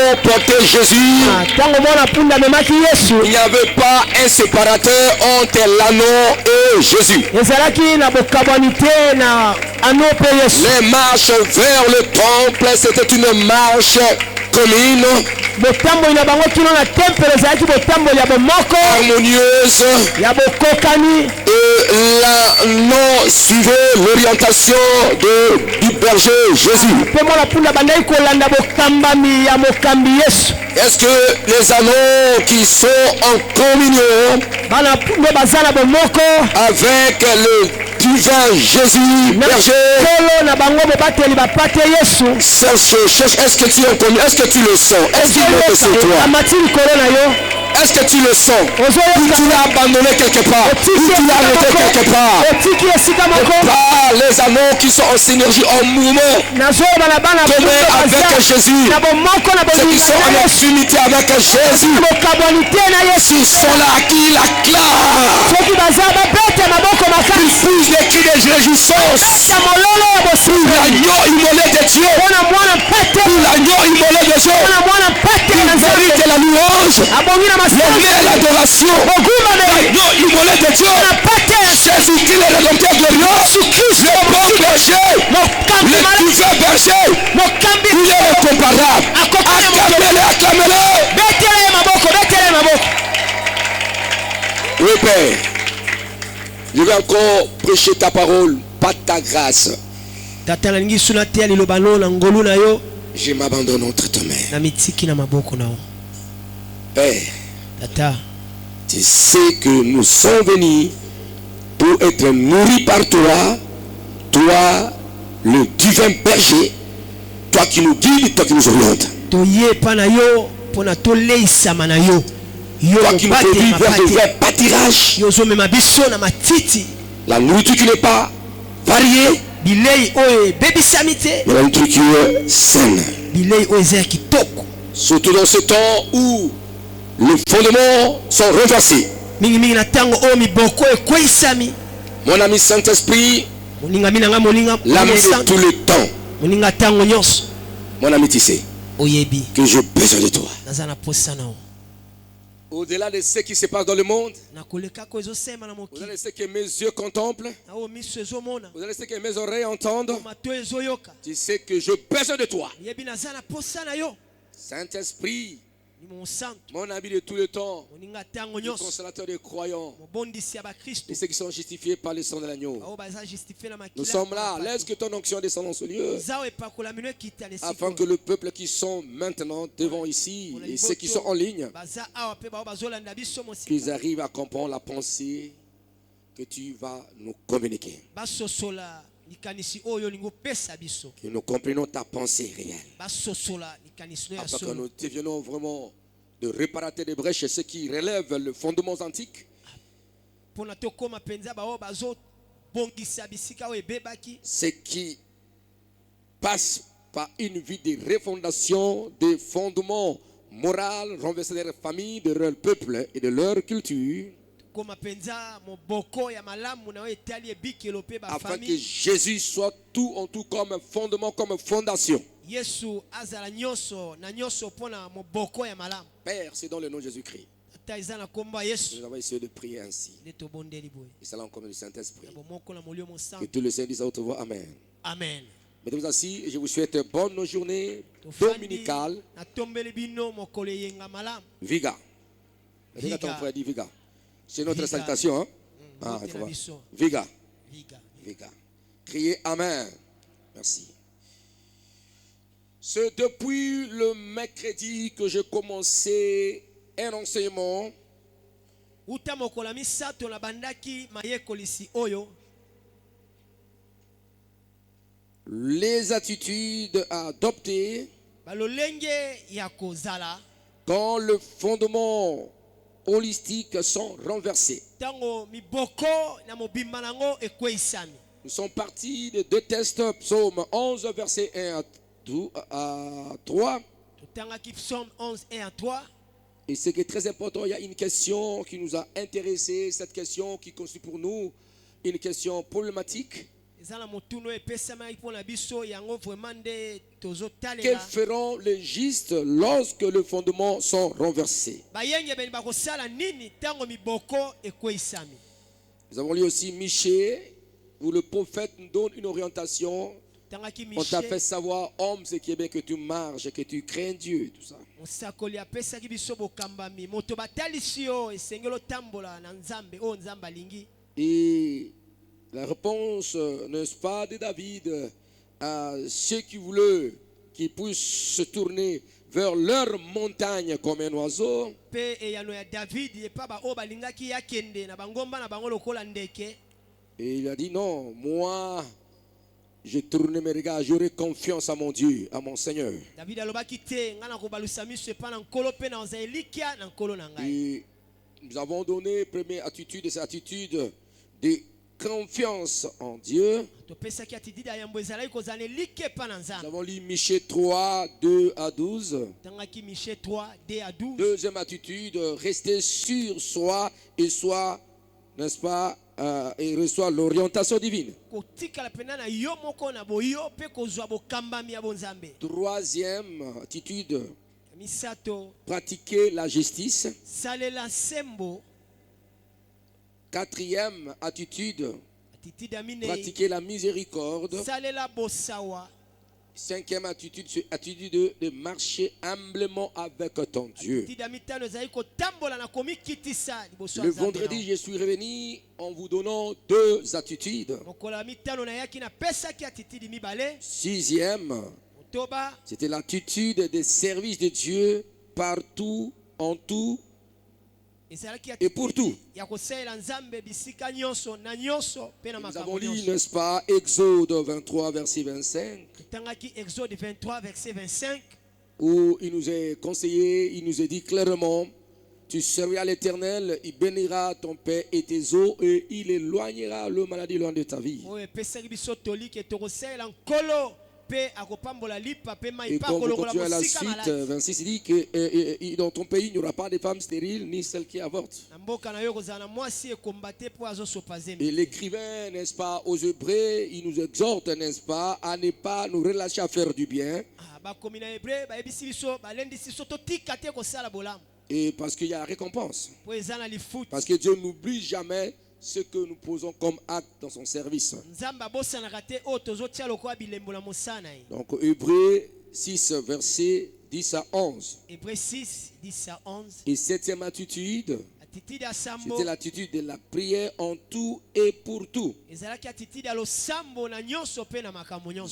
l'agneau portait Jésus, il n'y avait pas un séparateur entre l'agneau et Jésus. Les marches vers le temple, c'était une marche commune, harmonieuse, et l'agneau suivait l'orientation du berger Jésus. Est-ce que les anneaux qui sont en communion avec le divin Jésus berger, est-ce que tu es en communion? Est-ce que tu le sens? Est-ce qu'il est sur toi? Est-ce que tu le sens? Ou tu l'as abandonné quelque part? Ou tu l'as arrêté quelque part? Pas les anneaux qui sont en synergie, en mouvement, comme avec Jésus. Ceux qui sont en intimité avec Jésus, s'ils sont là, qui l'acclament, ils poussent les cris de réjouissance pour l'agneau immolé de Dieu, pour l'agneau immolé de Dieu, il mérite la louange, l'honneur, l'adoration, l'agneau immolé de Dieu, Jésus-Christ le Rédempteur glorieux, le bon berger, le divin berger, il est incomparable. Acclamez-le, acclamez-le. Oui, Père, je vais encore prêcher ta parole, pas ta grâce. Je m'abandonne entre tes mains. Père, tu sais que nous sommes venus pour être nourris par toi, toi le divin berger, toi qui nous guides, toi qui nous orientes. Toi qui nous conduis vers de vrais pâtirages. La nourriture qui n'est pas variée, mais la nourriture qui est saine. Surtout dans ce temps où les fondements sont renversés. Mon ami Saint-Esprit, l'ami de tout le temps, mon ami, tu sais que j'ai besoin de toi. Au-delà de ce qui se passe dans le monde, au-delà de ce que mes yeux contemplent, au-delà de ce que mes oreilles entendent, tu sais que j'ai besoin de toi. Saint-Esprit, mon ami de tout le temps, le consolateur des croyants, et ceux qui sont justifiés par le sang de l'agneau. Nous sommes là, laisse que ton onction descende dans ce lieu, afin que le peuple qui sont maintenant devant ici, et ceux qui sont en ligne, qu'ils arrivent à comprendre la pensée que tu vas nous communiquer. Que nous comprenions ta pensée réelle, afin que nous deviennons vraiment de réparateurs de brèches, ceux qui relèvent les fondements antiques, ceux qui passent par une vie de refondation des fondements moraux renversés de leur famille, de leur peuple et de leur culture, afin que Jésus soit tout en tout comme fondement, comme fondation. Père, c'est dans le nom de Jésus-Christ. Nous avons essayé de prier ainsi. Et cela en commun du Saint-Esprit. Que tous les saints disent à haute voix Amen. Amen. Mettez-vous assis et je vous souhaite une bonne journée dominicale. Viga. Regarde ton frère, dit Viga. C'est notre salutation. Hein? Ah, il faut voir. Viga. Viga. Criez Amen. Merci. C'est depuis le mercredi que j'ai commencé un enseignement les attitudes à adopter quand le fondement holistiques sont renversés. Nous sommes partis de deux textes, psaume 11, verset 1 à 3. Et ce qui est très important, il y a une question qui nous a intéressés, cette question qui constitue pour nous une question problématique. Que feront les justes lorsque les fondements sont renversés? Nous avons lu aussi Michée, où le prophète nous donne une orientation. On t'a fait savoir, homme, ce qui est bien que tu marches, que tu crains Dieu, tout ça. Et la réponse, n'est-ce pas, de David à ceux qui voulaient qu'ils puissent se tourner vers leur montagne comme un oiseau. Et il a dit non, moi je tourne mes regards, j'aurai confiance à mon Dieu, à mon Seigneur. Et nous avons donné première attitude, cette attitude de confiance en Dieu. Nous avons lu Michée 3, 2 à 12. Deuxième attitude, rester sur soi et soit, n'est-ce pas, et reçoit l'orientation divine. Troisième attitude, pratiquer la justice. Quatrième attitude, pratiquer la miséricorde. Cinquième attitude, c'est attitude de marcher humblement avec ton Dieu. Le vendredi, je suis revenu en vous donnant deux attitudes. Sixième, c'était l'attitude de service de Dieu partout, en tout et pour tout. Nous avons lu, n'est-ce pas, Exode 23, verset 25. Où il nous est conseillé, il nous est dit clairement, tu serviras l'Éternel, il bénira ton père et tes os et il éloignera le maladie loin de ta vie. Et quand vous continuez à la suite, 26, il dit que dans ton pays, il n'y aura pas de femmes stériles ni celles qui avortent. Et l'écrivain, n'est-ce pas, aux Hébreux, il nous exhorte, n'est-ce pas, à ne pas nous relâcher à faire du bien. Et parce qu'il y a récompense. Parce que Dieu n'oublie jamais ce que nous posons comme acte dans son service. Donc Hébreux 6, verset 10 à 11. Et septième attitude, c'était l'attitude de la prière en tout et pour tout. Nous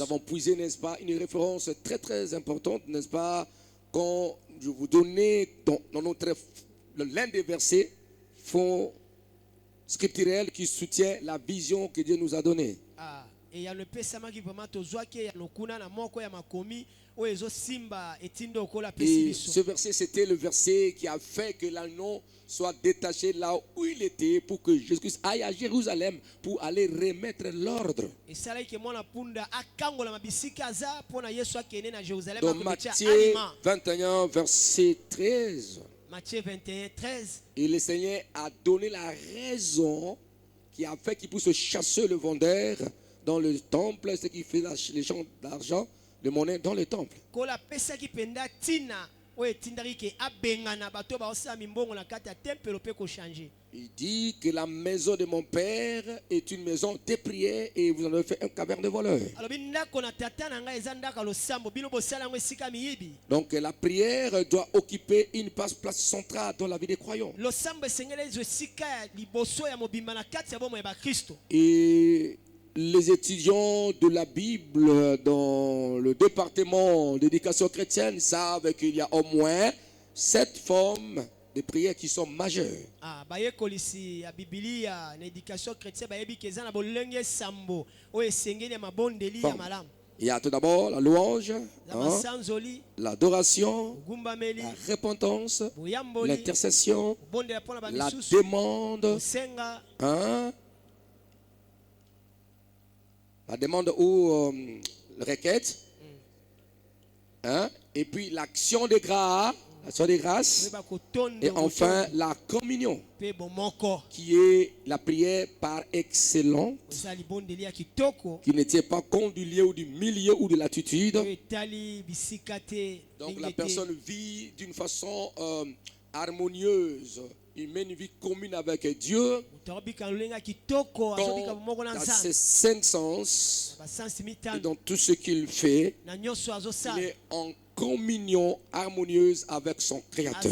avons puisé, n'est-ce pas, une référence très très importante, n'est-ce pas, quand je vous donnais dans notre l'un des versets font scripturel qui soutient la vision que Dieu nous a donnée. Et ce verset, c'était le verset qui a fait que l'agneau soit détaché là où il était pour que Jésus aille à Jérusalem pour aller remettre l'ordre. Dans Matthieu 21, verset 13. Matthieu 21, 13. Et le Seigneur a donné la raison qui a fait qu'il puisse chasser le vendeur dans le temple, ce qui fait les champs d'argent, de monnaie dans le temple. Il dit que la maison de mon père est une maison de prière et vous en avez fait un caverne de voleurs. Donc la prière doit occuper une place centrale dans la vie des croyants. Et les étudiants de la Bible dans le département d'éducation chrétienne savent qu'il y a au moins 7 formes de prières qui sont majeures. Il y a tout d'abord la louange, l'adoration, la repentance, l'intercession, la demande, la demande ou requête, et puis l'action de grâce, l'action des grâces, et enfin la communion, qui est la prière par excellence, qui ne tient pas compte du lieu ou du milieu ou de l'attitude. Donc la personne vit d'une façon harmonieuse, il mène une vie commune avec Dieu, dans ses cinq sens, et dans tout ce qu'il fait, il est en communion harmonieuse avec son Créateur.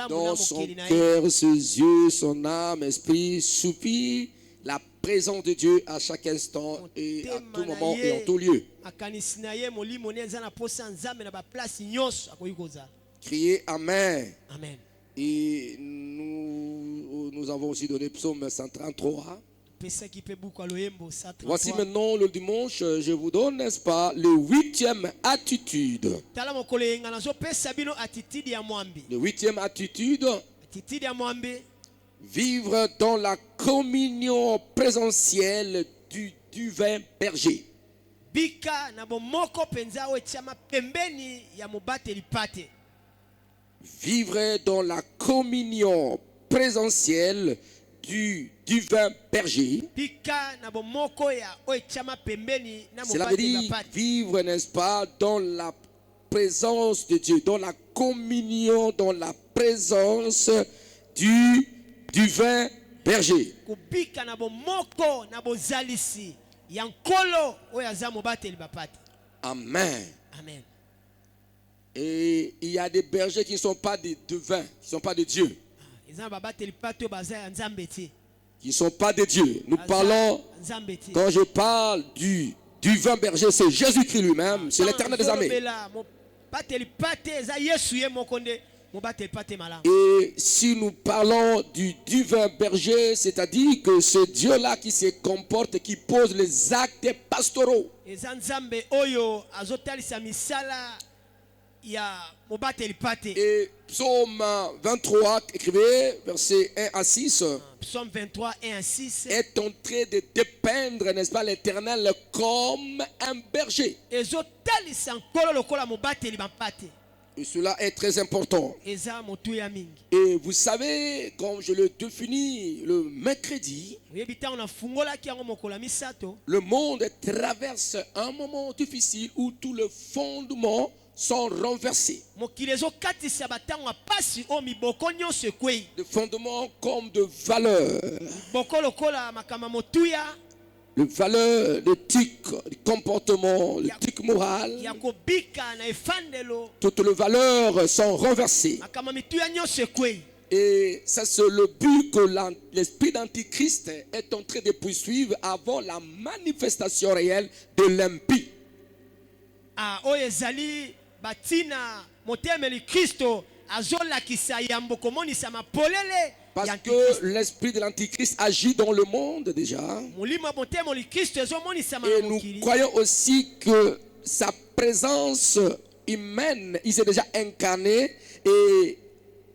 Dans son cœur, ses yeux, son âme, esprit soupirent la présence de Dieu à chaque instant et à tout moment et en tout lieu. Criez Amen. Amen. Et nous avons aussi donné Psaume 133. Voici maintenant le dimanche, je vous donne, n'est-ce pas, le 8e attitude. Le 8e attitude, vivre dans la communion présentielle du divin berger. Vivre dans la communion présentielle du divin berger. Cela veut dire vivre, n'est-ce pas, dans la présence de Dieu, dans la communion, dans la présence du divin berger. Amen. Amen. Et il y a des bergers qui ne sont pas des devins, qui ne sont pas de Dieu. Qui ne sont pas de Dieu. Nous parlons, quand je parle du divin berger, c'est Jésus-Christ lui-même, c'est l'Éternel des armées. Et si nous parlons du divin berger, c'est-à-dire que ce Dieu-là qui se comporte, qui pose les actes pastoraux. Et Psaume 23, écrivez, versets 1 à 6. Psaume 23, 1 à 6. Est en train de dépeindre, n'est-ce pas, l'Éternel comme un berger. Et cela est très important. Et vous savez, comme je le définis le mercredi, le monde traverse un moment difficile où tous les fondements sont renversés. Des fondements comme de valeurs. Les valeurs, l'éthique, le comportement, l'éthique morale. Toutes les valeurs sont renversées. Et ça c'est le but que l'esprit d'Antichrist est en train de poursuivre avant la manifestation réelle de l'impie. Parce que l'esprit de l'Antichrist agit dans le monde déjà. Et nous croyons aussi que sa présence humaine, il s'est déjà incarné et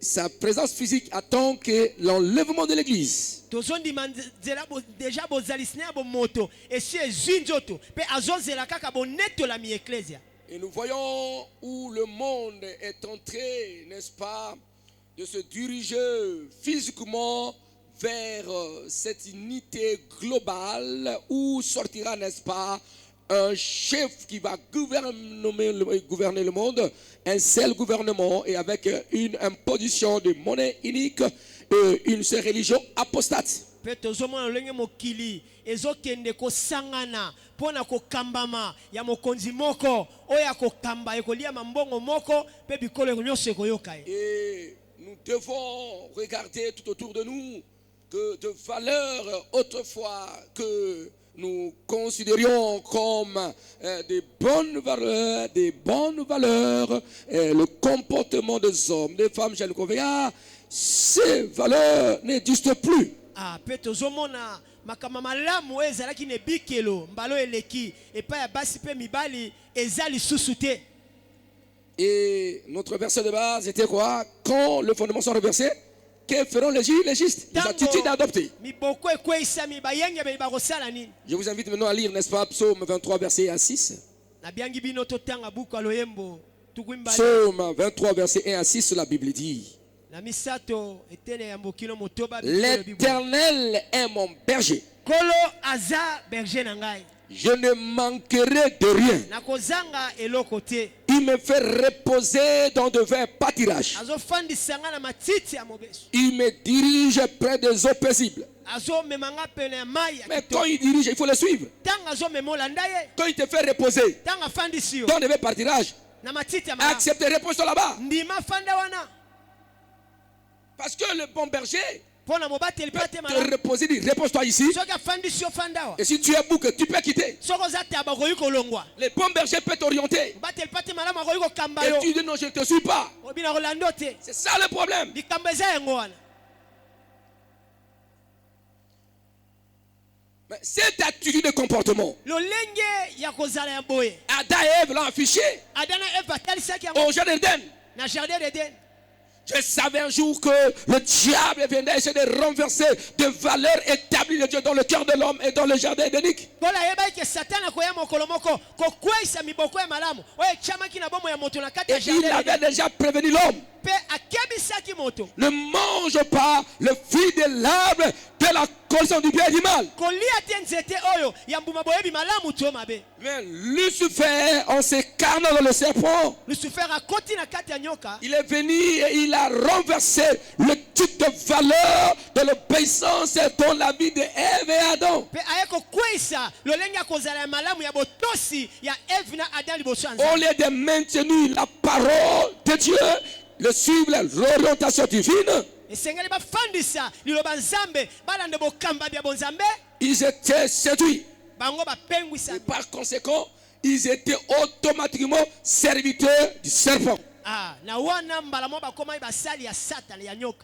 sa présence physique attend que l'enlèvement de l'église. Et nous voyons où le monde est entré, n'est-ce pas, de se diriger physiquement vers cette unité globale où sortira, n'est-ce pas, un chef qui va gouverner le monde, un seul gouvernement et avec une imposition de monnaie unique et une seule religion apostate. Et nous devons regarder tout autour de nous que de valeurs autrefois que nous considérions comme des bonnes valeurs, le comportement des hommes, des femmes, ces valeurs n'existent plus. Et notre verset de base était quoi? Quand les fondements sont reversés, que feront les justes? Les attitudes adoptées. Je vous invite maintenant à lire, n'est-ce pas, Psaume 23, verset 1 à 6. Psaume 23, verset 1 à 6, la Bible dit: L'Éternel est mon berger. Je ne manquerai de rien. Il me fait reposer dans de verts pâturages. Il me dirige près des eaux paisibles. Mais quand il dirige, il faut le suivre. Quand il te fait reposer dans de verts pâturages, accepte, repose-toi là-bas. Parce que le bon berger peut te reposer, dit repose-toi ici. Et si tu es bouc, tu peux quitter. Le bon berger peut t'orienter. Et tu dis non, je ne te suis pas. C'est ça le problème. Mais cette attitude de comportement, Adam et Ève l'ont affiché au jardin d'Éden. Je savais un jour que le diable viendrait essayer de renverser des valeurs établies de Dieu dans le cœur de l'homme et dans le jardin édénique. Et il avait déjà prévenu l'homme: ne mange pas le fruit de l'arbre de la connaissance du bien et du mal. Mais Lucifer, en s'incarnant dans le serpent, il est venu et il a renversé le type de valeur de l'obéissance dans la vie de Ève et Adam. Au lieu de maintenir la parole de Dieu, de suivre l'orientation divine, ils étaient séduits. Et par conséquent, ils étaient automatiquement serviteurs du serpent.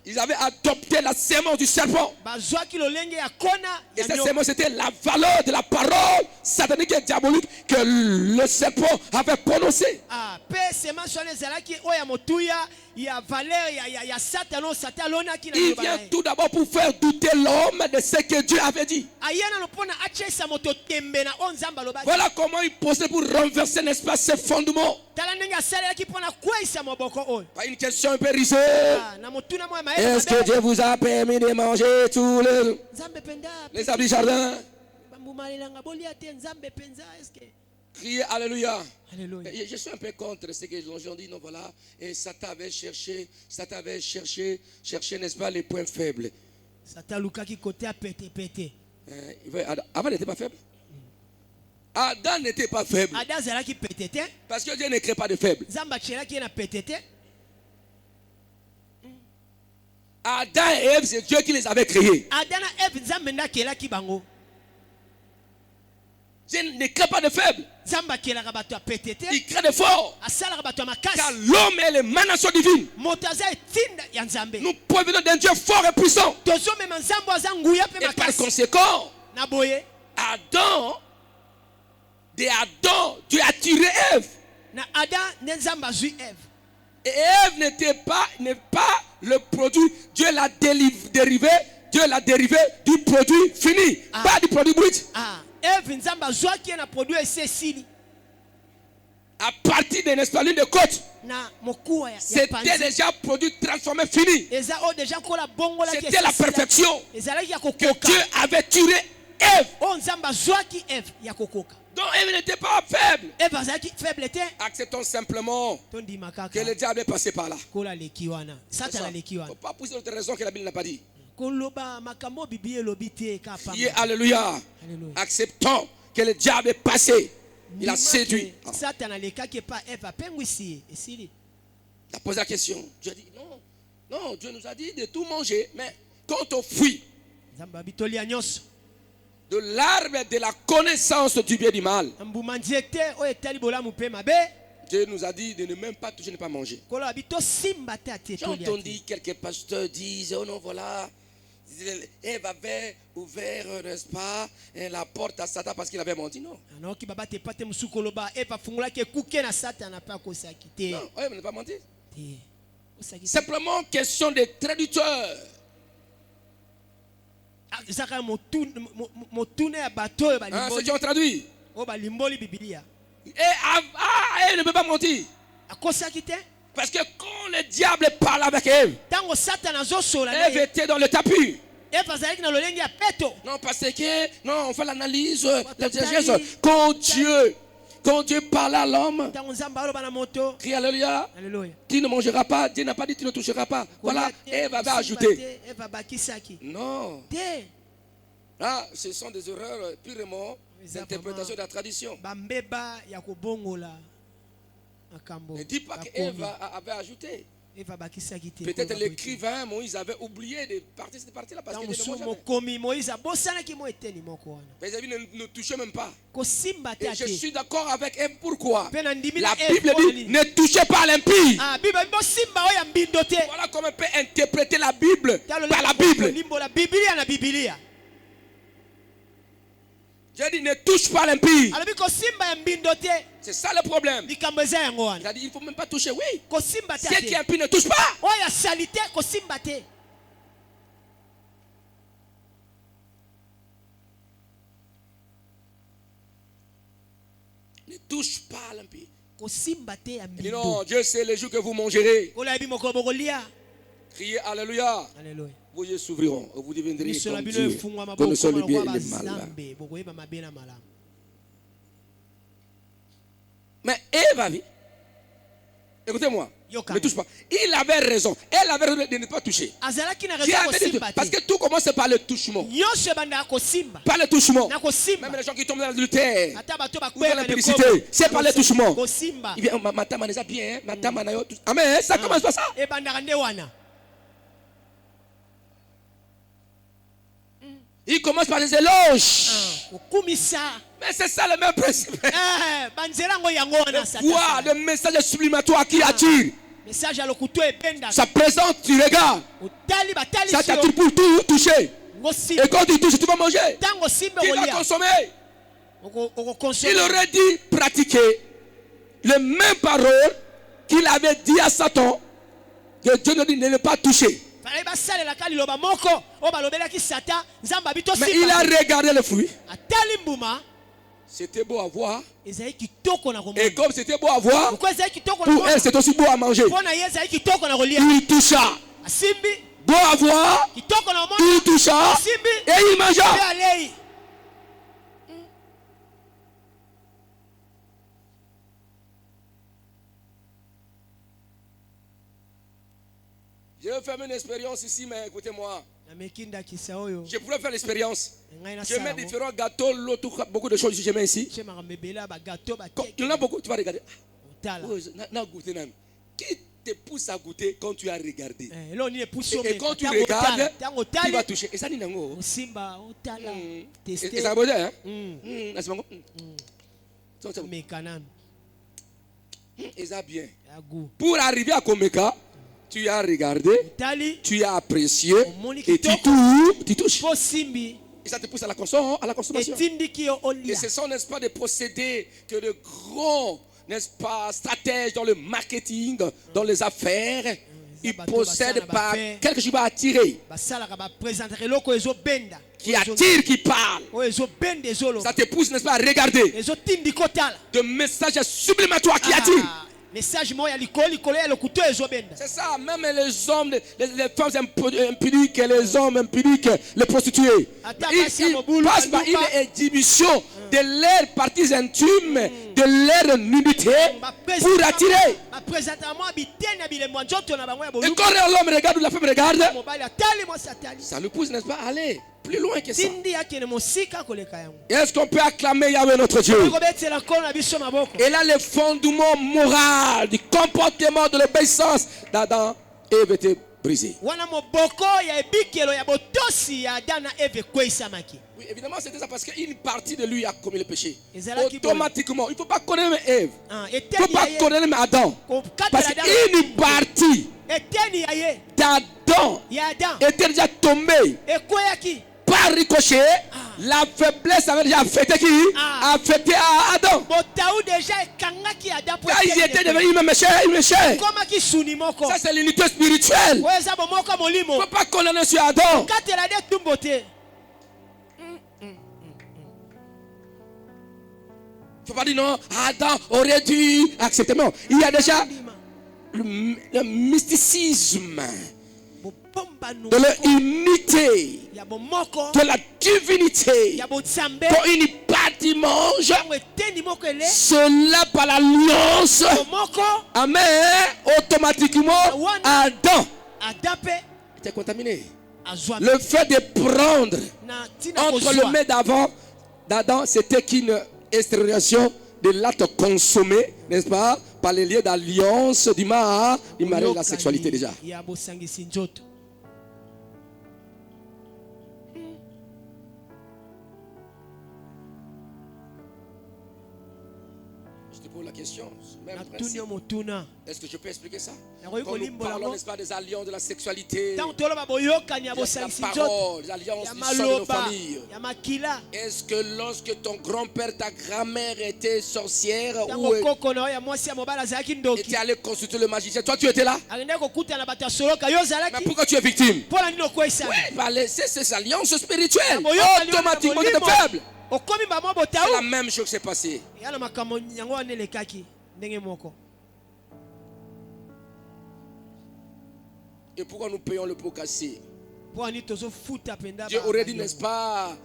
Ils avaient adopté la sémence du serpent. Et cette sémence, c'était la valeur de la parole satanique et diabolique que le serpent avait prononcée. Il vient tout d'abord pour faire douter l'homme de ce que Dieu avait dit. Voilà comment il procède pour renverser, n'est-ce pas, ses fondements. Pas une question un peu risée. Est-ce que Dieu vous a permis de manger tous les arbres du jardin? Criez Alléluia. Je suis un peu contre ce que les gens disent. Non, voilà. Et Satan avait cherché, n'est-ce pas, les points faibles. Avant n'était pas faible. Adam n'était pas faible. Parce que Dieu ne crée pas de faible. Adam et Ève, c'est Dieu qui les avait créés. Dieu ne crée pas de faible. Il crée de fort. Car l'homme est l'émanation divine. Nous provenons d'un Dieu fort et puissant. Et par conséquent, Dieu a tiré Ève. Et Ève n'est pas le produit. Dieu l'a dérivé du produit fini, pas du produit brut. À partir de, n'est-ce pas, l'une des côtes, c'était déjà produit transformé, fini. C'était la perfection que Dieu avait tiré Ève. Donc Ève n'était pas faible. Acceptons simplement que le diable est passé par là. Il ne faut pas pousser d'autres raisons que la Bible n'a pas dit. Alléluia. Acceptons que le diable est passé. Il a séduit. Il a posé la question. Dieu a dit non, Dieu nous a dit de tout manger. Mais quand on fuit de l'arbre de la connaissance du bien et du mal, Dieu nous a dit de ne même pas toucher, ne pas manger. J'ai entendu quelques pasteurs dire: oh non, voilà, Ève avait ouvert, n'est-ce pas, la porte à Satan parce qu'il avait menti. Non. Non, Ève n'a pas menti. Simplement question de traducteur. Ceux qui ont traduit. Et elle ne peut pas mentir. Parce que quand le diable parle avec Ève, Ève était dans le tapis. Non, parce que, non, on fait l'analyse. Quand Dieu parle à l'homme, crie alléluia, tu ne mangeras pas, Dieu n'a pas dit tu ne toucheras pas. Voilà, Ève avait ajouté. Non. Là, ce sont des erreurs purement d'interprétation de la tradition. Ne dis pas qu'Ève avait ajouté. Peut-être l'écrivain Moïse avait oublié de partir cette partie-là parce qu'il ne touchait même pas. Et je suis d'accord avec Ève. Pourquoi? La Bible dit ne touchez pas l'impie. Voilà comment on peut interpréter la Bible par la Bible. J'ai dit ne touche pas l'impie. C'est ça le problème. Il a dit il ne faut même pas toucher. Oui. Si qui est impie ne touche pas. Ne touche pas l'impie. Il dit non, Dieu sait les jours que vous mangerez. Criez alléluia. Vos yeux s'ouvriront. Vous deviendrez comme Dieu, connaissant le bien et le mal. Mais Ève a vu. Écoutez-moi. Ne touche pas. Il avait raison. Elle avait raison de ne pas toucher. Parce que tout commence par le touchement. Par le touchement. Même les gens qui tombent dans l'adultère ou dans l'impudicité, c'est par le touchement. Il vient, madame, on est bien. Madame, amen. Ça commence par ça. Il commence par les éloges. Mais c'est ça le même principe. Voir le message sublimatoire qui attire. Ça présente, tu regardes. Ça t'attire pour tout toucher. Et quand tu touches, tu vas manger. Tu vas consommer. Il aurait dit pratiquer les mêmes paroles qu'il avait dit à Satan. Que Dieu nous dit de ne pas toucher. Mais il a regardé le fruit. C'était beau à voir. Et comme c'était beau à voir, pour elle c'est aussi beau à manger. Il toucha. Beau à voir, il toucha et il mangea. Je vais faire une expérience ici, mais écoutez-moi. Je pourrais faire l'expérience. Je mets différents gâteaux, beaucoup de choses je mets ici. Il y en a beaucoup, tu vas regarder. Qui te pousse à goûter quand tu as regardé? Et quand tu regardes, tu vas toucher. Et ça, c'est un beau hein? Et ça bien. Pour arriver à Komeka, tu as regardé, tu as apprécié et tu touches. Et ça te pousse à la consommation. Et ce sont, n'est-ce pas, des procédés que de grands, n'est-ce pas, stratèges dans le marketing, dans les affaires, ils possèdent par quelque chose à attirer. Qui attire, qui parle. Ça te pousse, n'est-ce pas, à regarder. De messages sublimatoires qui attirent. C'est ça, même les hommes, les femmes impudiques, les hommes impudiques, les prostituées. Ils passent par une exhibition de leurs parties intimes, de leur nudité pour attirer. Et quand l'homme regarde ou la femme regarde, ça nous pousse, n'est-ce pas, à aller plus loin que ça. Est-ce qu'on peut acclamer Yahweh notre Dieu? Et là, le fondement moral du comportement de l'obéissance d'Adam et Ève était brisé. Oui, évidemment, c'était ça parce qu'une partie de lui a commis le péché. Automatiquement, il ne faut pas connaître Ève. Il ne faut pas connaître Adam. Parce qu'une partie d'Adam était déjà tombée. Par ricochet, la faiblesse avait déjà affecté qui? Affecté à Adam. Quand ils étaient devenus méchants. Ça c'est l'unité spirituelle. Il ne faut pas condamner sur Adam. faut pas dire non, Adam aurait dû accepter. Non, il y a déjà le mysticisme de l'unité, de la divinité, pour une pas dimanche, cela par l'alliance, amen, automatiquement, Adam était contaminé. Le fait de prendre entre le main d'Adam, c'était qu'une extériorisation de l'acte consommé, n'est-ce pas, par les liens d'alliance du mariage de la sexualité déjà. Je te pose la question. Même principe. Est-ce que je peux expliquer ça? Quand nous parlons, n'est-ce pas, des alliances de la sexualité, de la parole, des alliances du sang de nos familles. Est-ce que lorsque ton grand-père, ta grand-mère était sorcière ou était allé consulter le magicien, toi tu étais là? Mais pourquoi tu es victime? Oui, c'est ces alliances spirituelles. Automatiquement, tu es faible. C'est la même chose qui s'est passée. Et pourquoi nous payons le pot cassé? Dieu aurait dit, n'est-ce pas,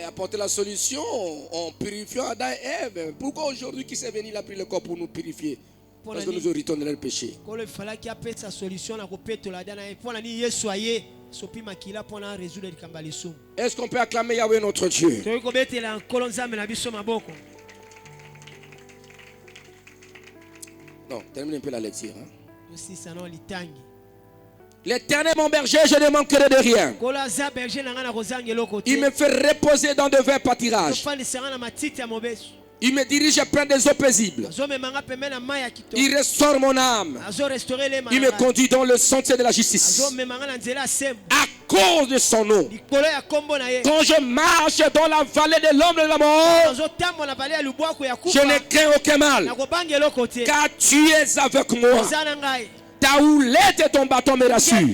apporter la solution en purifiant Adam et Ève. Pourquoi aujourd'hui qui s'est venu, il a pris le corps pour nous purifier? Parce que nous héritons de leur péché. Est-ce qu'on peut acclamer Yahweh notre Dieu? Non, termine un peu la lecture. Hein? L'Éternel mon berger, je ne manquerai de rien. Il me fait reposer dans de verts pâturages. Il me dirige près des eaux paisibles. Il restaure mon âme. Il me conduit dans le sentier de la justice. À cause de son nom. Quand je marche dans la vallée de l'ombre de la mort, je ne crains aucun mal. Car tu es avec moi. Ta houlette et ton bâton me rassurent.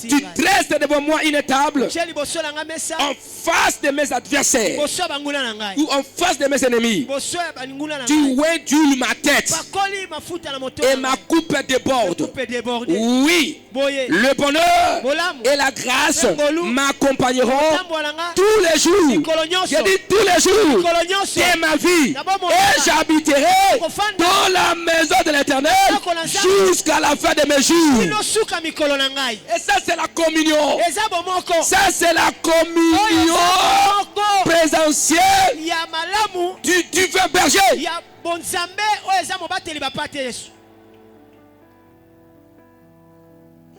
Tu dresses devant moi une table en face de mes adversaires ou en face de mes ennemis. Tu induis ma tête et ma coupe déborde. Oui, le bonheur et la grâce m'accompagneront tous les jours. J'ai dit tous les jours de ma vie. Et j'habiterai dans la maison de l'Éternel jusqu'à la fin de mes jours. Et ça c'est la communion. Ça c'est la communion présentielle du divin berger.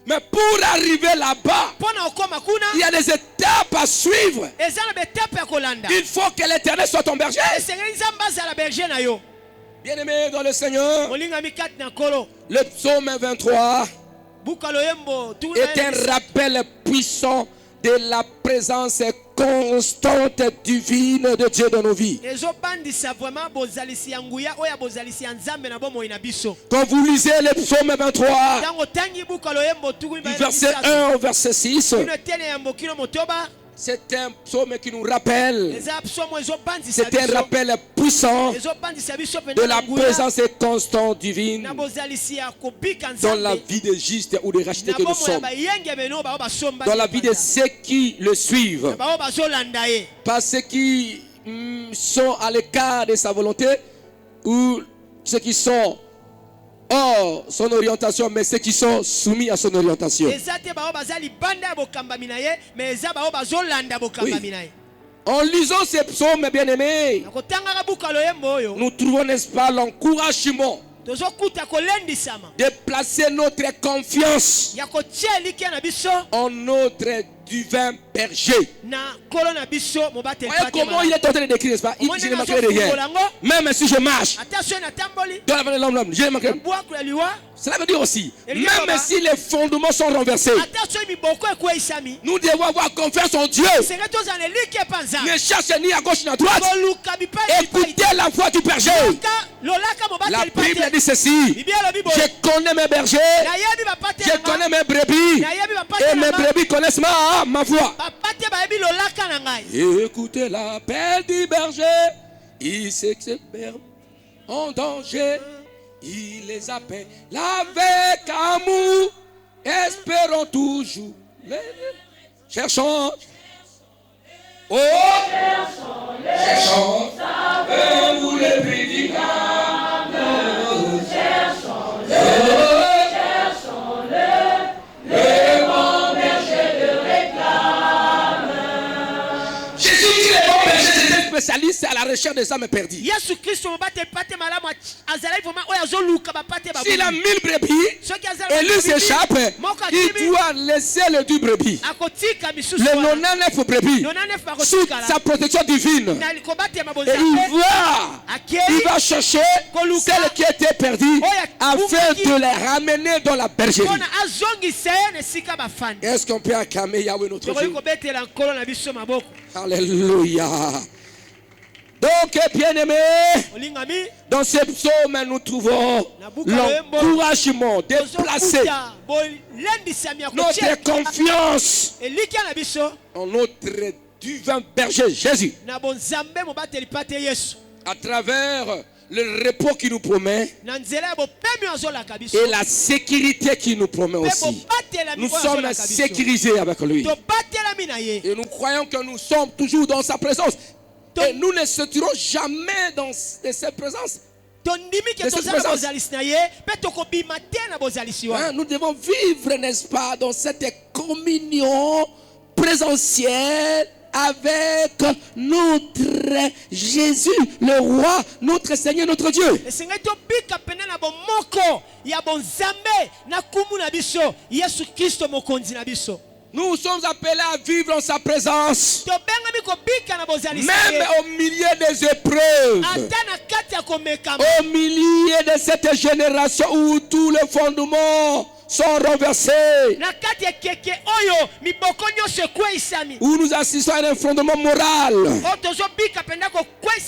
Mais pour arriver là-bas, il y a des étapes à suivre. Il faut que l'Éternel soit ton berger. Bien-aimé dans le Seigneur, le psaume 23 est un rappel puissant de la présence constante divine de Dieu dans nos vies. Quand vous lisez le psaume 23, du verset 1 au verset 6, c'est un psaume qui nous rappelle, c'est un rappel puissant de la présence constante divine dans la vie des justes ou des rachetés que nous sommes, dans la vie de ceux qui le suivent, pas ceux qui sont à l'écart de sa volonté ou ceux qui sont hors son orientation, mais ceux qui sont soumis à son orientation. Oui. En lisant ces psaumes, bien-aimés, nous trouvons, n'est-ce pas, l'encouragement de placer notre confiance en notre divin berger. Voyez comment il est en train de décrire, n'est-ce pas? Je ne manquerai de rien. Même si je marche dans la vallée de l'homme, je ne manquerai de rien. Cela veut dire aussi, même si les fondements sont renversés, nous devons avoir confiance en Dieu. Ne cherchez ni à gauche ni à droite. Écoutez la voix du berger. La Bible dit ceci: je connais mes bergers, je connais mes brebis, et mes brebis connaissent ma voix. Écoutez l'appel du berger Ils s'expèrent en danger. Il les appelle avec amour. Espérons toujours. Cherchons. Oh, cherchons. Vous les prédicables. Le bon berger de réclame. Jésus dit les bons bergers, c'est un spécialiste à la recherche des âmes perdues. S'il a 1000 brebis et lui s'échappe, il doit laisser le 10 brebis. Le 99 brebis sous sa protection divine. Et il va chercher celle qui était perdue afin de les ramener dans la bergerie. Est-ce qu'on peut acclamer Yahweh notre Dieu? Alléluia. Donc, bien-aimés, dans ce psaume, nous trouvons l'encouragement de placer notre confiance en notre divin berger Jésus. À travers le repos qu'il nous promet et la sécurité qu'il nous promet aussi. Nous sommes sécurisés avec lui. Et nous croyons que nous sommes toujours dans sa présence. Et nous ne sortirons jamais de cette présence. Nous devons vivre, n'est-ce pas, dans cette communion présentielle avec notre Jésus, le roi, notre Seigneur, notre Dieu. Nous sommes appelés à vivre en sa présence, même au milieu des épreuves, au milieu de cette génération où tous les fondements sont renversés, où nous assistons à un fondement moral,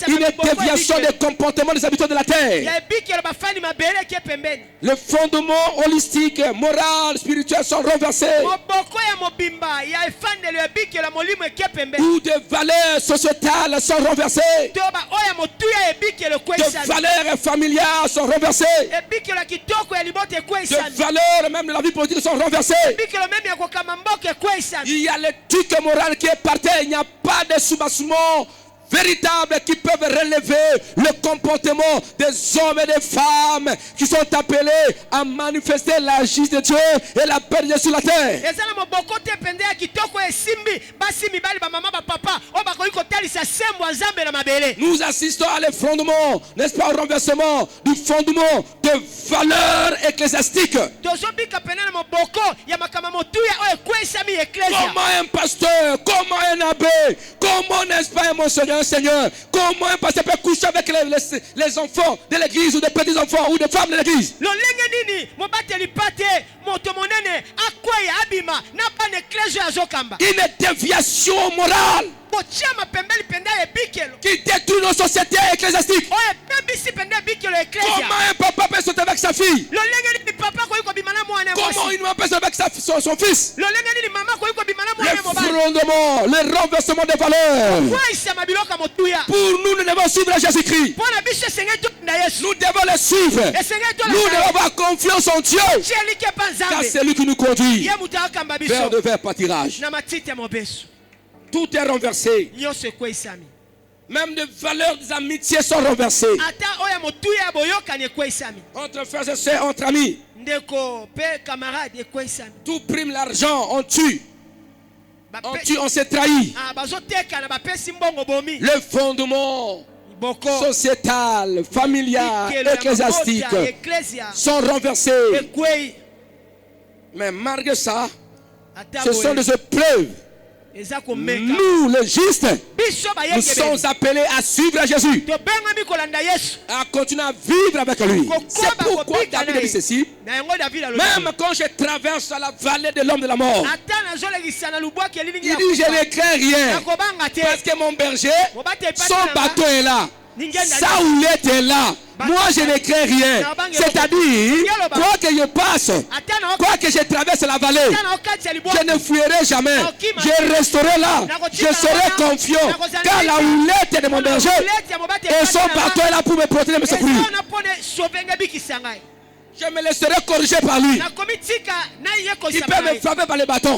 une déviation des comportements des habitants de la terre. Le fondement holistique, moral, spirituel sont renversés, où des valeurs sociétales sont renversées, des valeurs familiales sont renversées, des valeurs même de la vie politique sont renversées. Il y a l'éthique morale qui est par terre. Il n'y a pas de soubassement véritable qui peuvent relever le comportement des hommes et des femmes qui sont appelés à manifester la justice de Dieu et la paix de Dieu sur la terre. Nous assistons à l'effondrement, n'est-ce pas, au renversement du fondement de valeurs ecclésiastiques. Comment un pasteur, comment un abbé, comment, n'est-ce pas, un monseigneur, Seigneur, comment un pasteur peut coucher avec les enfants de l'église ou des petits enfants ou des femmes de l'église? Une déviation morale qui détruit nos sociétés ecclésiastiques. Comment un papa peut sauter avec sa fille? Comment une maman peut sauter avec son fils? L'effondrement, le renversement des valeurs. Pour nous, nous devons suivre Jésus-Christ. Nous devons le suivre. Nous devons avoir confiance en Dieu, car c'est lui qui nous conduit vers de verts pâtirages. Tout est renversé. Même les valeurs des amitiés sont renversées. Entre frères et sœurs, entre amis. Tout prime l'argent, on tue. On s'est trahi. Le fondement sociétal, familial, ecclésiastique sont renversés. Mais malgré ça, ce sont des épreuves. Nous, les justes, nous sommes appelés à suivre Jésus, à continuer à vivre avec lui. C'est pourquoi David a dit ceci: même quand je traverse la vallée de l'homme de la mort, il dit je ne crains rien, parce que mon berger, son bateau est là. Saoul était là. Moi, je ne crains rien. C'est-à-dire, quoi que je passe, quoi que je traverse la vallée, je ne fuirai jamais. Je resterai là. Je serai confiant. Car la houlette de mon berger et son bâton est là pour me protéger et me secourir. Je me laisserai corriger par lui. Il peut me frapper par le bâton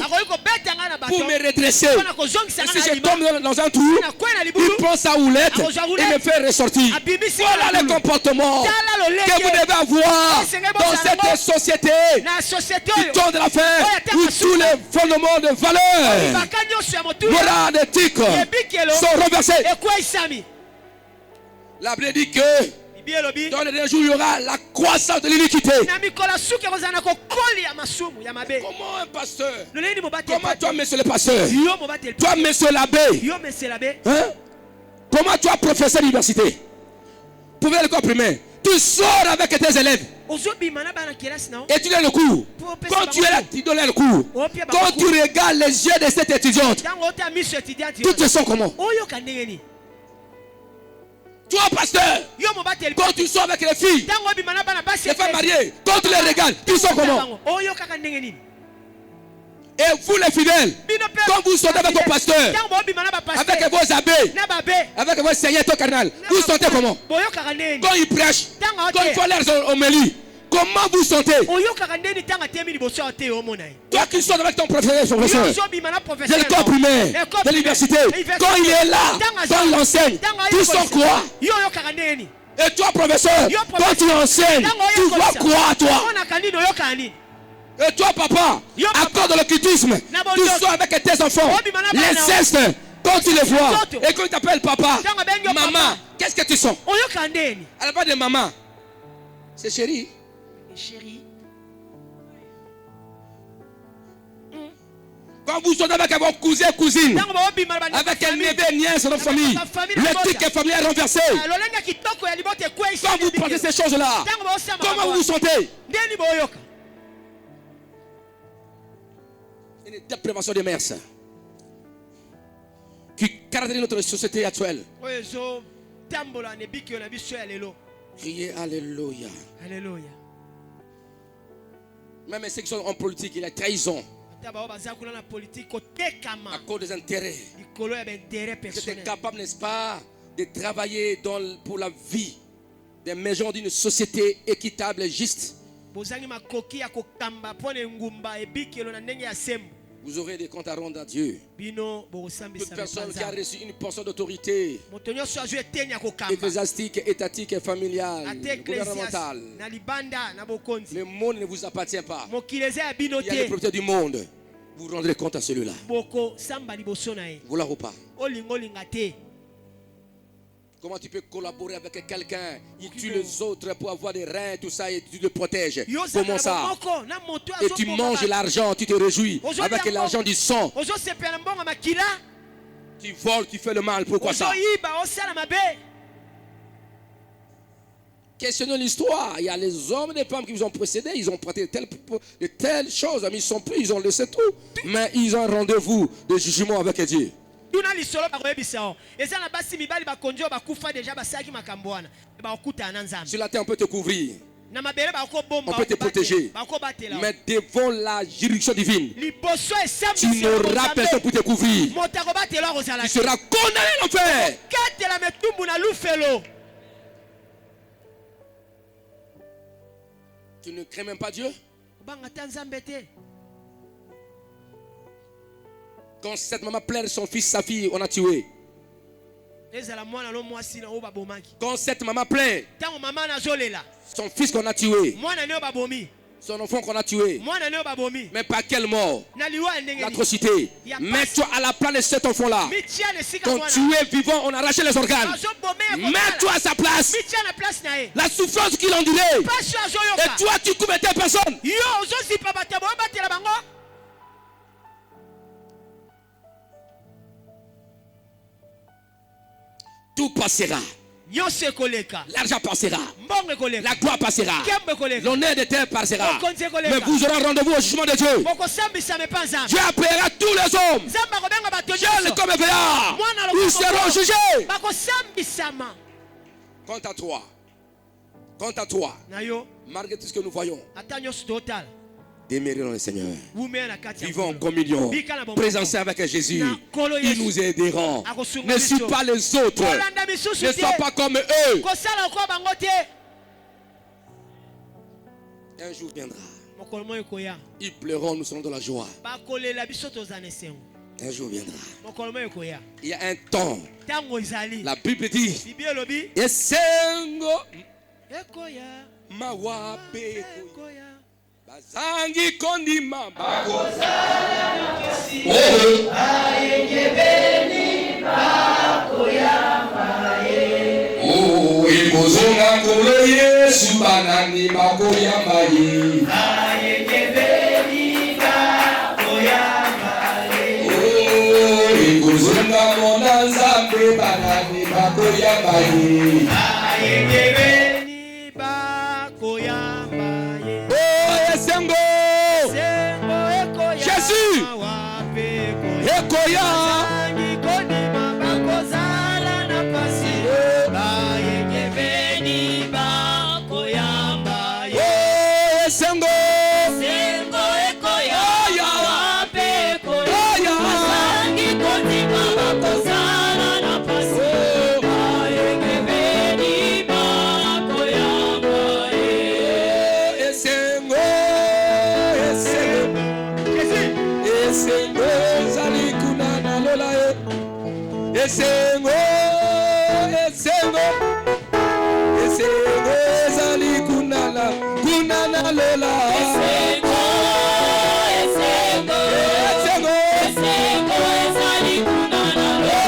pour me redresser. Et si je tombe dans un trou, il prend sa houlette et me fait ressortir. Voilà le comportement que vous devez avoir dans cette société du temps de la fin où tous les fondements de valeur, morale, éthique sont renversés. La Bible dit que dans les derniers jours, il y aura la croissance de l'iniquité. Comment un pasteur? Comment toi, monsieur le pasteur? Toi, monsieur l'abbé? Hein? Comment toi, professeur d'université? Pouvez le comprimer. Tu sors avec tes élèves. Et tu donnes le cours. Quand tu es là, tu donnes le cours. Quand tu regardes les yeux de cette étudiante, tu te sens comment? Toi, pasteur, quand tu sors avec les filles, les femmes mariées, quand tu les regardes, tu sors comment? Et vous les fidèles, quand vous sortez avec vos pasteurs, avec vos abbés, avec vos seigneurs cardinal, vous sentez comment? Quand ils prêchent, quand ils font leurs homélies, comment vous sentez? Toi qui sors avec ton professeur, de l'école primaire, de l'université, quand il est là, quand il enseigne, tu sens quoi? Et toi, professeur, quand tu enseignes, tu vois quoi, toi? Et toi, papa, à cause de l'occultisme, tu sors avec tes enfants, l'inceste, quand tu les vois, et quand ils t'appellent papa, maman, qu'est-ce que tu sens? À la base de maman, c'est chérie. Quand vous sortez avec vos cousins, cousines, avec un neveu, nièce dans notre famille, l'éthique familiale est renversée. Quand vous pensez ces choses-là, comment vous vous sentez? Une déprévention des mœurs qui caractérise notre société actuelle. Criez Alléluia. Alléluia. Même ceux qui sont en politique, il y a trahison. À cause des intérêts. Vous êtes capable, n'est-ce pas, de travailler pour la vie des maisons d'une société équitable et juste. Vous aurez des comptes à rendre à Dieu. Toute personne qui a reçu une portion d'autorité ecclésiastique, étatique et familiale, gouvernementale, le monde ne vous appartient pas. Il y a les propriétaires du monde. Vous rendrez compte à celui-là. Voilà ou pas? Comment tu peux collaborer avec quelqu'un? Il tue les autres pour avoir des reins, tout ça, et tu le protèges. Comment ça? Et tu manges l'argent, tu te réjouis avec l'argent du sang. Tu voles, tu fais le mal. Pourquoi ça? Questionnez l'histoire. Il y a les hommes et les femmes qui vous ont précédé. Ils ont prêté de telles choses. Mais ils sont plus, ils ont laissé tout. Mais ils ont un rendez-vous de jugement avec Dieu. Sur la terre, on peut te couvrir. On peut te protéger. Mais devant la juridiction divine, tu n'auras personne pour te couvrir. Tu seras condamné à l'enfer. Tu ne crains même pas Dieu? Quand cette maman pleure son fils, sa fille, on a tué. Quand cette maman pleure son fils qu'on a tué, son enfant qu'on a tué, mais par quelle mort? L'atrocité. Mets-toi à la place de cet enfant-là. Quand tu es vivant, on a arraché les organes. Mets-toi à sa place. La souffrance qu'il endurait. Et toi, tu couvres tes personnes. Tout passera. L'argent passera. La gloire passera. L'honneur de terre passera. Mais vous aurez rendez-vous au jugement de Dieu. Dieu appellera tous les hommes. Jeunes comme veillards. Ils seront jugés. Quant à toi, malgré tout ce que nous voyons, demeurons le Seigneur. Vivons en communion. Présence avec Jésus. Il nous aideront. Ne suis pas les autres. Ne sois pas comme eux. Un jour viendra. Ils pleureront, nous serons dans la joie. Un jour viendra. Il y a un temps. La Bible dit Yesengo Mawape Bazangi Kondima Oh, Ibozonga Kolo Yesu Banani Bakoyamaye Ibozonga Mona Nzambe Banani Bakoyamaye Jésus Ekoya Esengo ezali kunala lola Esengo ezali kunala lola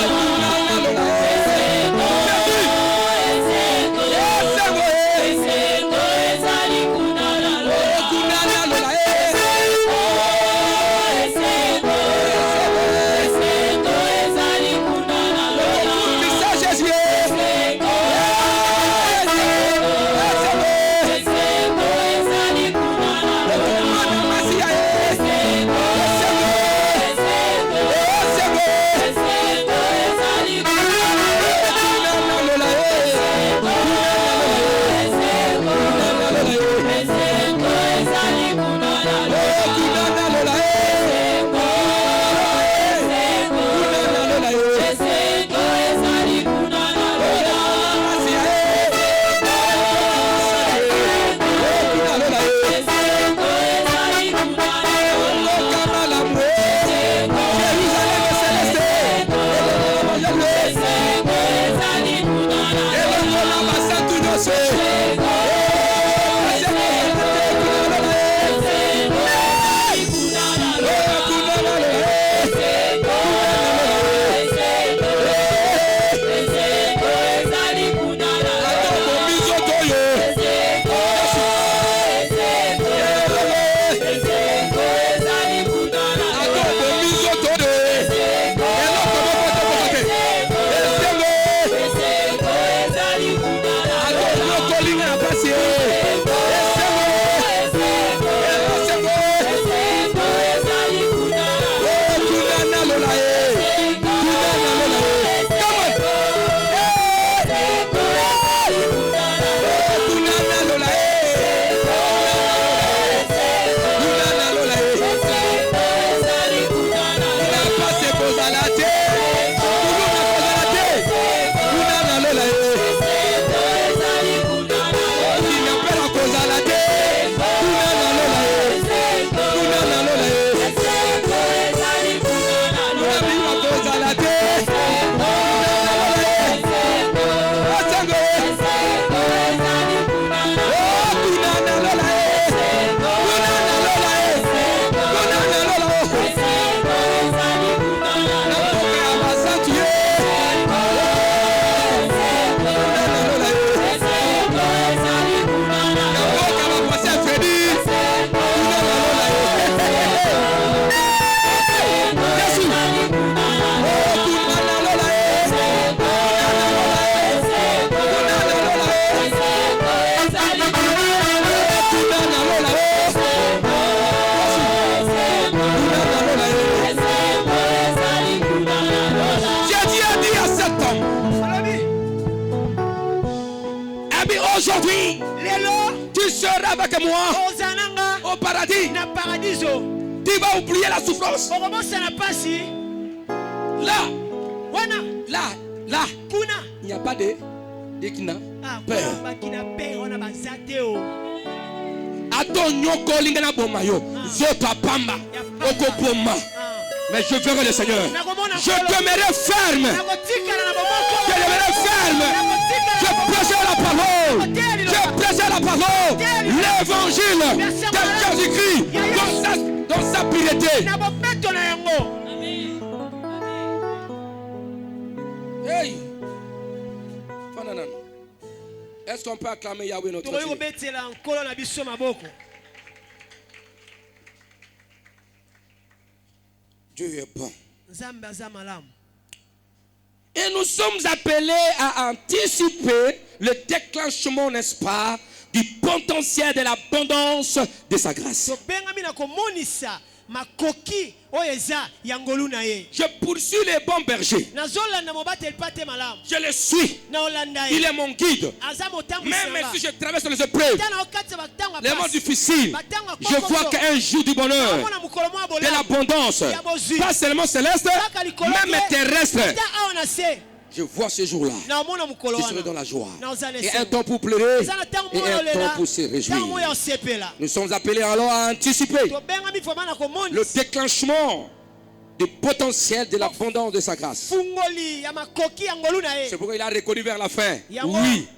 avec moi au paradis. Tu vas oublier la souffrance. Là, il n'y a pas de peur. Mais je verrai le Seigneur. Je demeurerai ferme. Je prêcherai la parole. Je prêcherai la parole. L'évangile de Jésus-Christ dans sa pureté. Hey. Est-ce qu'on peut acclamer Yahweh notre Dieu? Dieu est bon. Et nous sommes appelés à anticiper le déclenchement, n'est-ce pas, du potentiel de l'abondance de sa grâce. Je poursuis les bons bergers. Je le suis. Il est mon guide. Même si je traverse les épreuves, les moments difficiles, je vois qu'un jour du bonheur, de l'abondance, pas seulement céleste, même terrestre. Je vois ce jour-là. Je serai dans la joie. Et un temps pour pleurer et un temps pour se réjouir. Nous sommes appelés alors à anticiper le déclenchement du potentiel de l'abondance de sa grâce. C'est pourquoi il a reconnu vers la fin. Oui.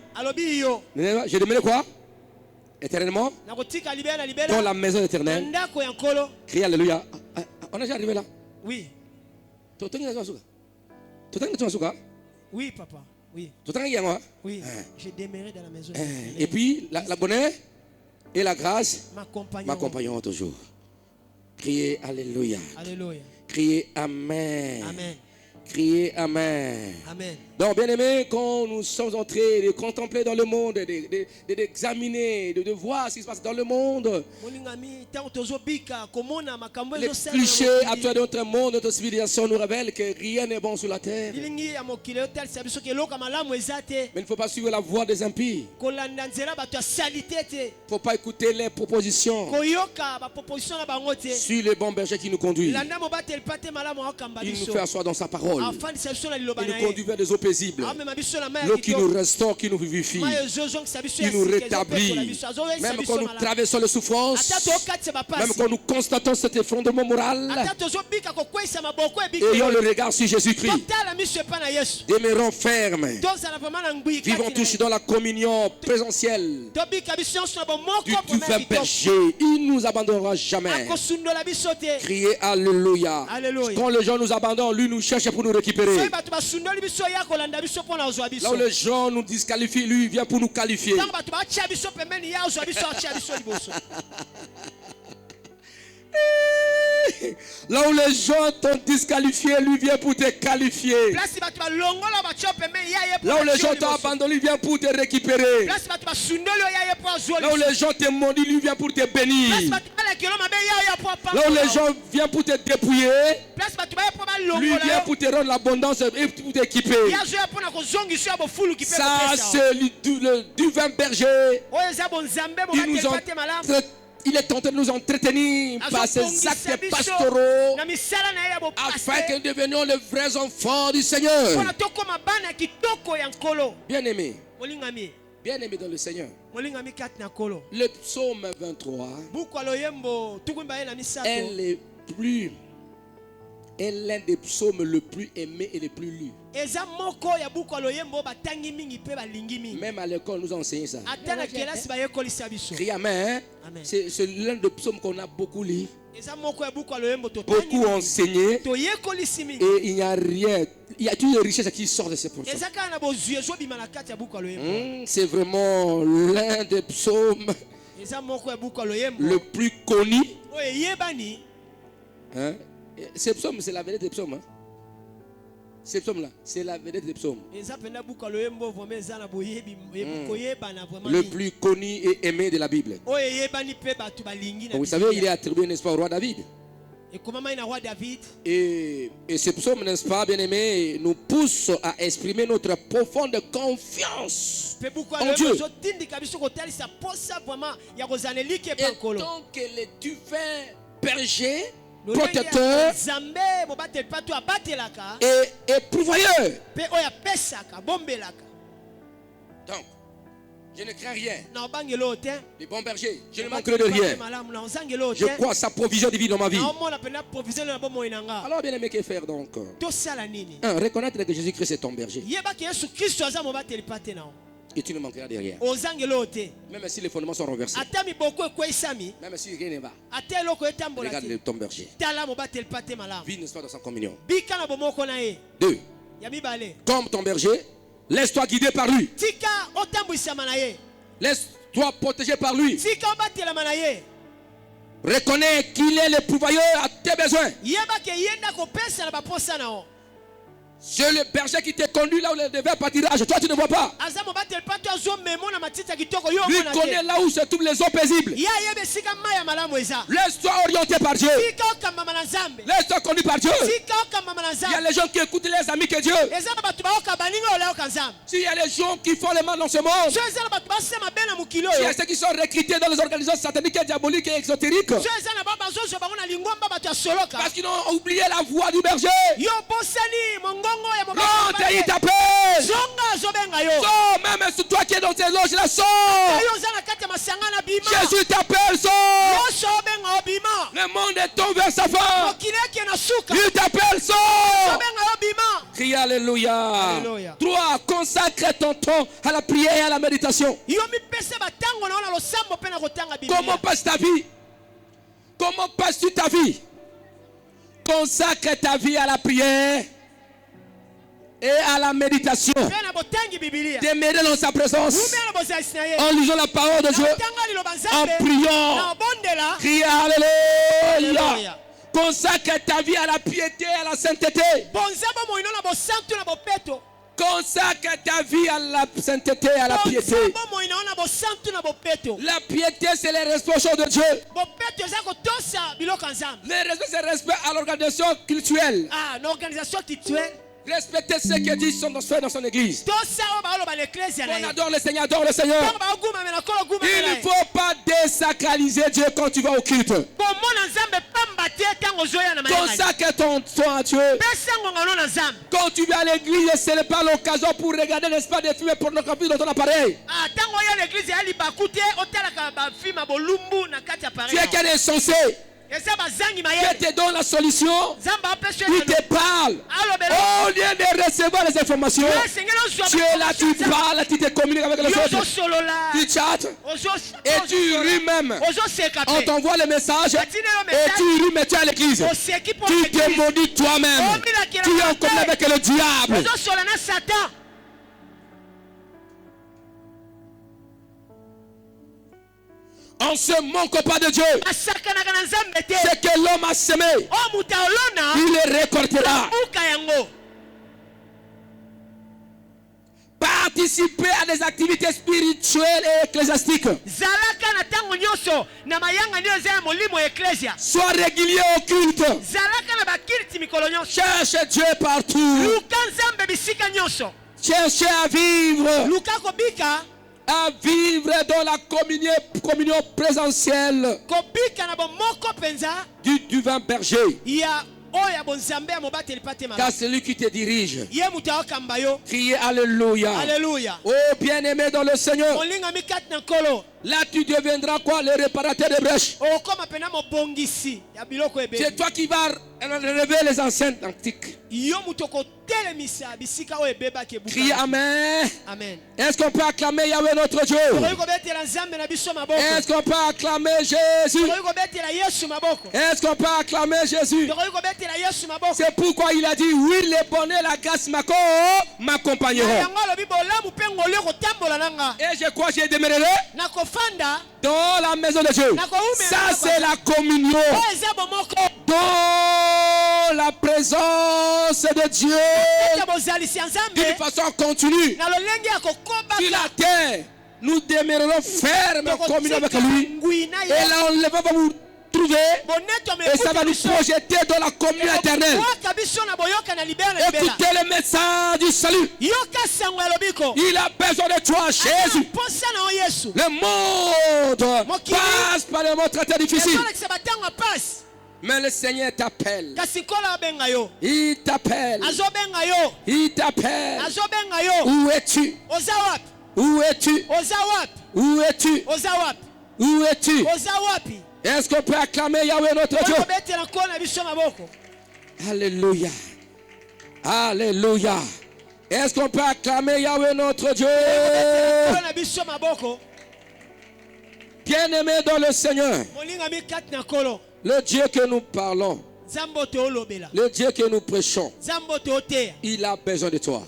J'ai demandé quoi? Éternellement dans la maison éternelle. Crie Alléluia. On est déjà arrivé là? Oui. Oui, papa. Oui. Oui. J'ai demeuré dans la maison. Et puis, la bonheur et la grâce m'accompagneront toujours. Criez Alléluia. Alléluia. Criez Amen. Amen. Criez Amen. Amen. Donc, bien aimé, quand nous sommes en train de contempler dans le monde, d'examiner, de voir ce qui se passe dans le monde, les clichés actuels de notre monde, notre civilisation nous révèlent que rien n'est bon sur la terre. Mais il ne faut pas suivre la voie des impies. Il ne faut pas écouter les propositions. Suis le bon berger qui nous conduit. Il nous fait asseoir dans sa parole. Il nous conduit vers des eaux paisibles. L'eau qui nous restaure, qui nous vivifie, qui nous rétablit. Même quand nous traversons les souffrances, même quand nous constatons cet effondrement moral, ayons le regard sur Jésus-Christ. Demeurons fermes. Vivons tous dans la communion présentielle du divin berger. Il ne nous abandonnera jamais. Criez Alléluia. Quand les gens nous abandonnent, lui nous cherche pour nous récupérer. Là où les gens nous disqualifient, lui vient pour nous qualifier. Là où les gens t'ont disqualifié, lui vient pour te qualifier. Là où les gens t'ont abandonné, lui vient pour te récupérer. Là où les gens te maudissent, lui vient pour te bénir. Là où les gens viennent pour te dépouiller, lui vient pour te rendre l'abondance et pour t'équiper. Ça, c'est le divin berger. Il est tenté de nous entretenir par ses actes pastoraux afin que nous devenions les vrais enfants du Seigneur. Bien-aimés dans le Seigneur, le psaume 23 est l'un des psaumes le plus aimé et le plus lu. Même à l'école, nous enseignons ça. Crie Amen. C'est l'un des psaumes qu'on a beaucoup lu, beaucoup enseigné. Et il n'y a rien. Il y a toutes les richesses qui sortent de ces psaumes. C'est vraiment l'un des psaumes le plus connu. Hein? Ces psaumes, c'est la vedette des psaumes. Hein? Ces psaumes-là, c'est la vedette des psaumes. Le plus connu et aimé de la Bible. Donc, vous savez, il est attribué, n'est-ce pas, au roi David. Et ce psaume, n'est-ce pas, bien-aimé, nous pousse à exprimer notre profonde confiance en Dieu. Et tant que le divin berger, protecteur et pourvoyeur. Donc, je ne crains rien. Les bons bergers, je ne manquerai de rien. Je crois à sa provision divine dans ma vie. Alors, bien aimé, que faire donc? Reconnaître que Jésus-Christ est ton berger. Et tu ne manqueras de rien. Même si les fondements sont renversés. Même si rien ne va. Regarde ton berger. Vis, n'est-ce pas, dans sa communion. 2. Comme ton berger, laisse-toi guider par lui. Laisse-toi protéger par lui. Reconnais qu'il est le pourvoyeur à tes besoins. C'est le berger qui te conduit là où le devait pâturage. Toi, tu ne vois pas. Lui connaît là où se trouvent les eaux paisibles. Laisse-toi orienter par Dieu. Laisse-toi conduire par Dieu. Il y a les gens qui écoutent les amis que Dieu. S'il y a les gens qui font le mal dans ce monde. Il y a ceux qui sont recrutés dans les organisations sataniques, diaboliques et exotériques. Parce qu'ils ont oublié la voix du berger. L'autre, il t'appelle. Sors, même si toi qui es dans tes loges là, sors. Jésus t'appelle, sors. Le monde est tombé vers sa fin. Il t'appelle, sors. Crie Alléluia. 3. Consacre ton temps à la prière et à la méditation. Comment passe ta vie? Comment passes-tu ta vie? Consacre ta vie à la prière et à la méditation. Demeurer dans sa présence. En lisant la parole de Dieu. En priant. Criez Alléluia. Consacre ta vie à la piété et à la sainteté. Consacre ta vie à la sainteté et à la piété. La piété, c'est le respect de Dieu. Le respect, c'est le respect à l'organisation culturelle. Respecter ce que dit son frère dans son église. On adore le Seigneur, adore le Seigneur. Il ne faut pas désacraliser Dieu quand tu vas au culte. Consacre ton temps à Dieu. Quand tu vas à l'église, ce n'est pas l'occasion pour regarder, n'est-ce pas, des films pornographiques dans ton appareil. Tu es qu'un insensé. Dieu te donne la solution. Il te parle. Au lieu de recevoir les informations, tu es là, tu parles, tu te communiques avec les autres. Tu chattes. Et tu ris même. On t'envoie le message. Et tu ris, mais tu es à l'église. Tu te maudis toi-même. Tu es en commun avec le diable. On ne se manque pas de Dieu. Ce que l'homme a semé, il le récoltera. Participer à des activités spirituelles et ecclésiastiques. Sois régulier au culte. Cherche Dieu partout. Cherche à vivre. À vivre dans la communion présentielle du divin berger. Car c'est lui qui te dirige. Criez Alléluia. Alléluia. Oh bien-aimé dans le Seigneur. Là tu deviendras quoi? Le réparateur de brèches. C'est toi qui vas relever les enceintes antiques. Criez Amen. Amen. Est-ce qu'on peut acclamer Yahweh notre Dieu? Est-ce qu'on peut acclamer Jésus? Est-ce qu'on peut acclamer Jésus? C'est pourquoi il a dit oui, le bonheur, la grâce m'accompagneront. Et je crois que je demeurerai dans la maison de Dieu. Ça c'est la communion. Dans la présence de Dieu d'une façon continue. Sur la terre, nous demeurerons fermes en communion avec lui. Et là, on ne va pas vous retrouver et ça va nous projeter dans la communion éternelle. Écoutez le message du salut. Il a besoin de toi, Jésus. Le monde passe par des moments très difficiles. Mais le Seigneur t'appelle. Il t'appelle. Il t'appelle. Où es-tu? Où es-tu? Où es-tu? Où es-tu? Est-ce qu'on peut acclamer Yahweh notre Dieu? Alléluia. Alléluia. Est-ce qu'on peut acclamer Yahweh notre Dieu? Bien-aimé dans le Seigneur, le Dieu que nous parlons, le Dieu que nous prêchons, il a besoin de toi.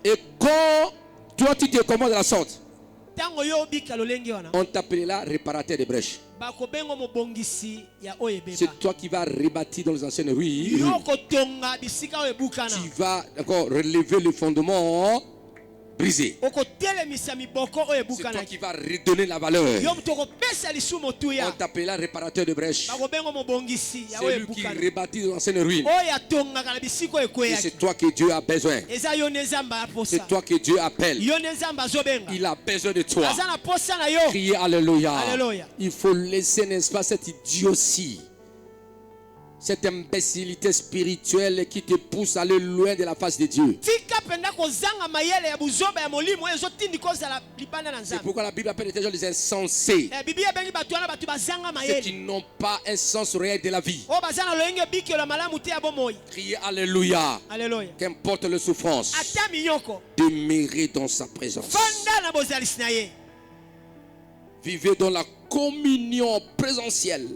Et quand toi tu te commandes de la sorte, on t'appellera réparateur de brèches. C'est toi qui vas rebâtir dans les anciennes ruines. Tu vas relever le fondement brisé. C'est toi qui vas redonner la valeur. On t'appellera réparateur de brèches. C'est lui qui rebâtit dans l'ancienne ruine. Et c'est toi que Dieu a besoin. C'est toi que Dieu appelle. Il a besoin de toi. Criez Alléluia. Il faut laisser, n'est-ce pas, cette idiotie, cette imbécilité spirituelle qui te pousse à aller loin de la face de Dieu. C'est pourquoi la Bible appelle les gens des insensés. Ceux qui n'ont pas un sens réel de la vie. Criez Alléluia. Qu'importe la souffrance, demeurez dans sa présence. Vivez dans la communion présentielle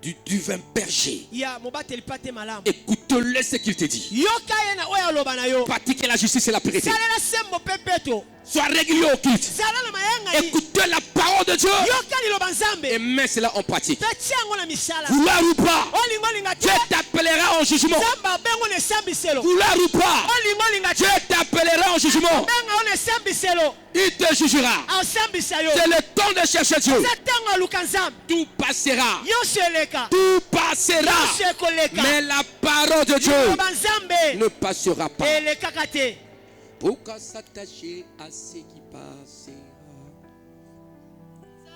du divin berger. Écoute-le ce qu'il te dit. Pratiquez la justice et la pureté. Sois régulier au culte. Écoutez la parole de Dieu et mets cela en pratique. Vouloir ou pas, Dieu t'appellera en jugement. Vouloir ou pas, Dieu t'appellera en jugement. Il te jugera. C'est le temps de chercher Dieu. Tout passera. Tout passera. Mais la parole de Dieu ne passera pas. Pourquoi s'attacher à ce qui passera?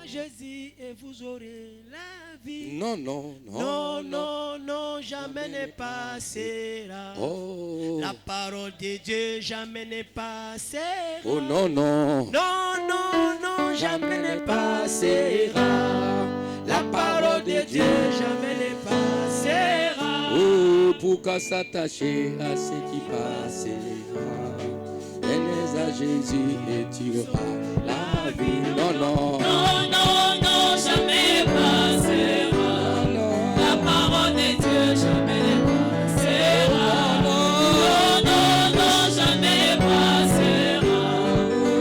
Jésus et vous aurez la vie. Non, non, non. Non, non, non, jamais ne passera. Oh. La parole de Dieu jamais ne passera. Oh non, non. Non, non, non, jamais ne passera. La parole de Dieu jamais ne passera. Oh, pourquoi s'attacher à ce qui passera? Venez à Jésus et tu auras la vie. Non, non. Non, non, non, jamais passera. Non. La parole de Dieu jamais ne passera. Non, non, non, jamais passera.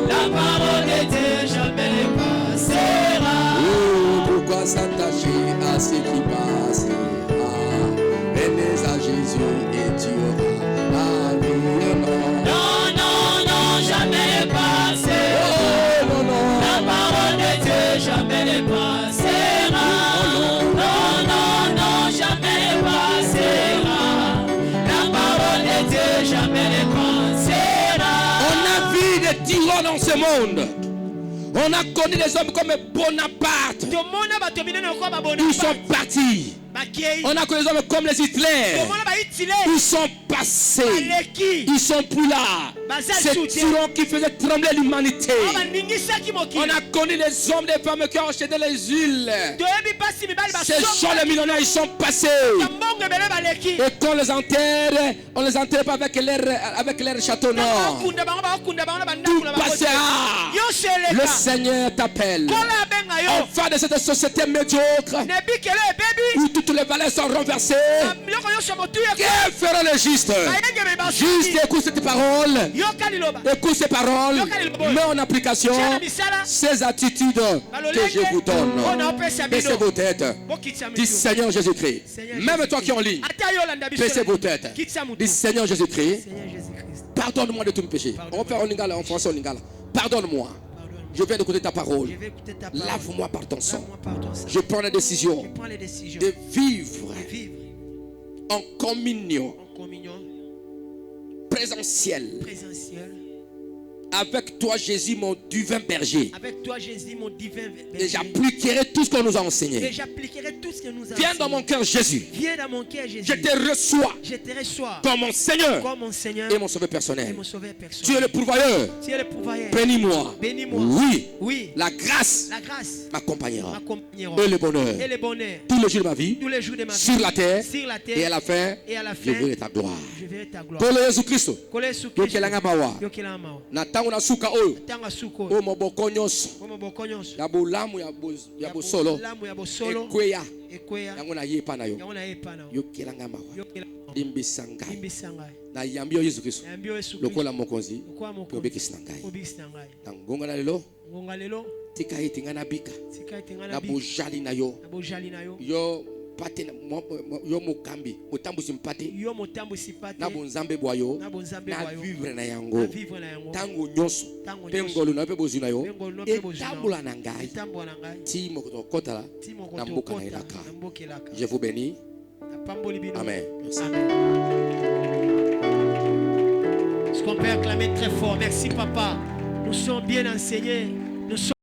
La parole de Dieu jamais ne passera. Oh, pourquoi s'attacher à ce qui passera? Venez à Jésus et tu auras la vie. Non, non. Jamais passera. Oh, non, non. La parole de Dieu jamais ne passera. Non, non, non, jamais ne passera. La parole de Dieu jamais ne passera. On a vu des tyrans dans ce monde. On a connu des hommes comme Bonaparte. Ils sont partis. On a connu des hommes comme les Hitler. Ils sont passés. Ils sont plus là. Ces tyrans qui faisaient trembler l'humanité. On a connu les hommes, des femmes qui ont acheté les huiles. Ces gens, les millionnaires, ils sont passés. Et quand on les enterre pas avec leur château nord. Tout passera. Le Seigneur t'appelle. Enfin de cette société médiocre où toutes les valeurs sont renversées. Que fera le juste? Juste écoute cette parole. Écoute ces paroles. Mets en application ces attitudes que je vous donne. Baissez vos têtes. Dis Seigneur Jésus-Christ. Même toi qui es en ligne, baissez vos têtes. Dis Seigneur Jésus-Christ. Pardonne-moi de tous mes péchés. On va faire en lingala, en français en lingala. Pardonne-moi Je viens d'écouter ta parole. Je vais écouter ta parole. Lave-moi par ton sang. Lave-moi par ton sang. Je prends la décision Je prends les décisions de vivre de vivre en communion en communion présentielle présentielle avec toi, Jésus, mon divin berger. avec toi, Jésus, mon divin berger. Et j'appliquerai tout ce qu'on nous a enseigné. Et j'appliquerai tout ce que nous avons. Viens dans mon cœur, Jésus. Viens dans mon cœur, Jésus. Je te reçois Je te reçois comme mon Seigneur comme mon Seigneur et mon sauveur et personnel. mon sauveur personnel. Tu es le pourvoyeur. Tu es le pourvoyeur. Bénis-moi. Bénis-moi. Oui. Oui. La grâce La grâce m'accompagnera. m'accompagnera. Et le bonheur. Et le bonheur. Tous les jours de ma vie. Tous les jours de ma vie. Sur la terre. Sur la terre. Et à la fin. Et à la Je fin. verrai ta gloire. Je verrai ta gloire. Pour le Jésus-Christ. Kole Yesu Yo Kristo. kelanga mawa. Yo kelanga mawa. Na tango na suka oyo. Tanga suko. O moboko nyonso. Omo boko nyonso. Ya bolamu ya bosolo. Lamu ya bosolo. Ekweya. Ekweya. Yango na yepa na yo. Yango na yepa na yo. Yo kelanga mawa. Yo kelanga mawa. Limbisa ngai. Limbisa ngai. Na yambi yo Yesu-Kristo. Yambi yo Yesu Kristo. Lokola mokonzi. Lokola mokonzi. Obekisi na ngai. Obekisi na ngai. Na ngonga na lelo. Ngonga lelo. Tika ete nga na bika. Tika ete nga Na na bika. bojali na yo. Na bojali na yo. Yo pate yo mokambi motambusi mpate Yo motambusi pate. na bonzambe bwa yo Na bonzambe na bwa yo. vivre na Na yango vivre na yango. tango nyonso Tango mpe nyonso. ngolu na mpe bozwi na yo Mpe ngolu na mpe bozwi na yo. etambola na ngai Etambola na ngai. ti mokotokotala Ti moko na mboka na tokota elaka. na mboka elaka. Je vous bénis. Na pamboli bino. Amen. Merci. Amen. Est-ce qu'on peut acclamer très fort? Merci papa. Nous sommes bien enseignés. Nous sommes